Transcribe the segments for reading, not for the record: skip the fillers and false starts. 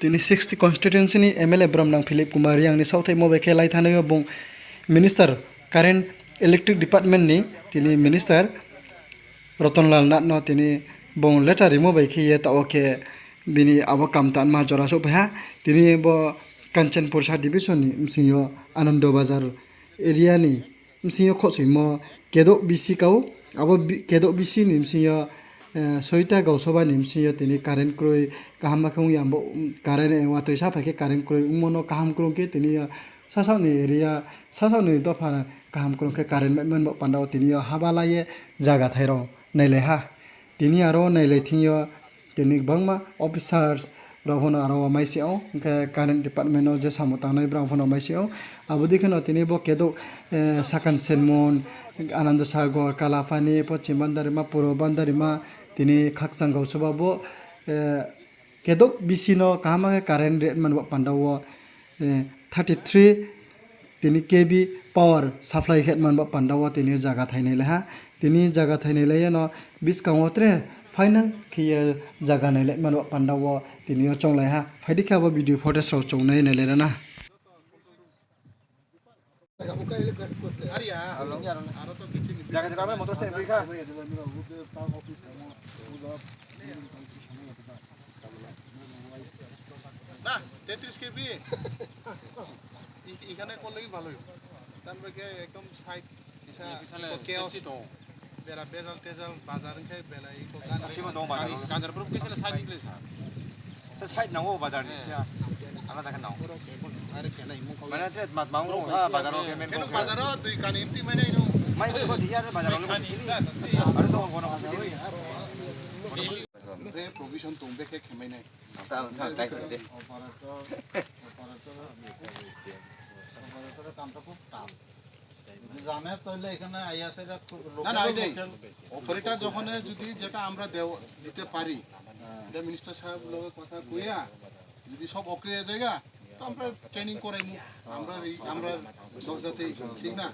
Tini 60 constituency ni MLA Bramnang Philip Kumar yang ni South Mo beke lai thanayo bong minister current electric department ni tini minister Rotonlal Natno tini bong letter mo beke ye ta oke bini abo kamtan ma jora so bha tini bo Kanchanpur Sub division ni msiyo Anando Bazar area ni msiyo khosui mo kedok bisi kau abo kedok bisi ni msiyo soita gausoba nimsiyo tini current kroi kaham khong yambo current watoi sa phake current kroi umono kaham krong ke tini sasau ni area sasau ni do phara kaham krong ke current man bo pandao tini habalaye jaga thairo naile ha tini aro naile thiyo tini bangma officers brahona aro maisio ke current department o je samutanai brahona maisio abodi khano tini bo kedo sakan senmon Anand Sagar Kalafani Pochim Bandarima Puro Bandarima tini khaksang gausoba bo kedok bisino kahama current rate man pandawo 33 tini kb power supply het man pandawo tini jaga thainai la tini jaga thainai la no biskawotre final khiya jaga nai le man pandawo tini chonglai ha faidika bo video photos ro chongnai nai le na Jangan sekarang motor saya berikan. Nah, 33 kb. এখানে করলেই ভালোই তারপরে একদম side chaos বেলা বেজাল তেজাল বাজার খাই বেলা এই Cuma dong bazar. Kanjar perut kisah saya ini sah. Saya nanggo bazar ni. Anak tak kenal. Mana tu mat bangu bazar orang kemen. কেন বাজারও দুই কান এমতি মানে ইনো Mai tu dia ada bazar orang. Ada tu orang orang. রে provision তোমবে কে খেমাই নাই Tak tak tak deh. অপারেটরের কামটা খুব টাফ জানে তাহলে এখানে আইয়াছে না না এটাই অপারেটর যখন যদি যেটা আমরা দিতে পারি এটা মিনিস্টার সাহেব লোকের কথা কইয়া যদি সব ওকে হয়ে যায় তো আমরা ট্রেনিং করাই আমরা আমরা দশটাতে ঠিক না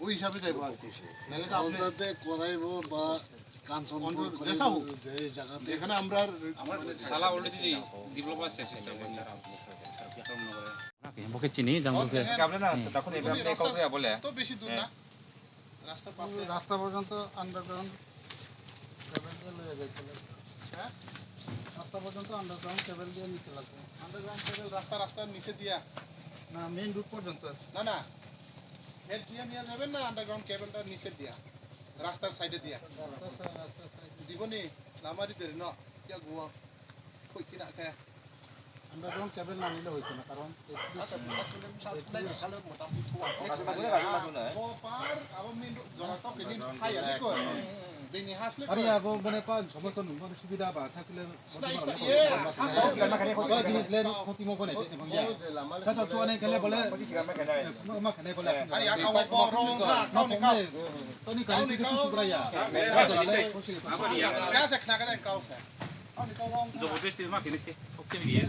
ওই হিসাবে যাইবো আর কি নাহলে তো দশটাতে করাইবো বা কাঞ্চন এখানে আমরা Salah oleh tu diploma sesi tu. Mungkin sini jangan mungkin. Kamu na takut ni berapa kau tu ya boleh. তো বেশি দূর না রাস্তার পাশে রাস্তা পর্যন্ত আন্ডারগ্রাউন্ড কেবল দিয়ে লয়ে যাইতে লাগবে হ্যাঁ রাস্তা পর্যন্ত আন্ডারগ্রাউন্ড কেবল দিয়ে নিতে লাগবে আন্ডারগ্রাউন্ড কেবল রাস্তার নিচে দিয়া না মেইন রুট পর্যন্ত না না হেড দিয়ে নিয়ে যাবেন না আন্ডারগ্রাউন্ড কেবলটা নিচে দিয়া রাস্তার সাইডে দিয়া দিবনি লামারি ধরে ন কিয়া গোয়া কই কিনা খায় আন্ডারগ্রাউন্ড কেবল না নিলে হইতো না কারণ পার আবার মেন জনা তো দিন হাইয়া দেখো দিন হাসলে আরে আবো মানে পা সমস্ত নুন সুবিধা বা থাকলে জিনিস লেন ক্ষতি মো কোনে এবং ইয়া কাছে তো অনেক খেলে বলে মা খেলে বলে আরে কাও কাও রং কাও নি কাও তো নি কাও কিছু সুগ্রায়া কাছে খানা কাও কাও নি কাও রং Jauh betul sih mak ini sih. Oke ni.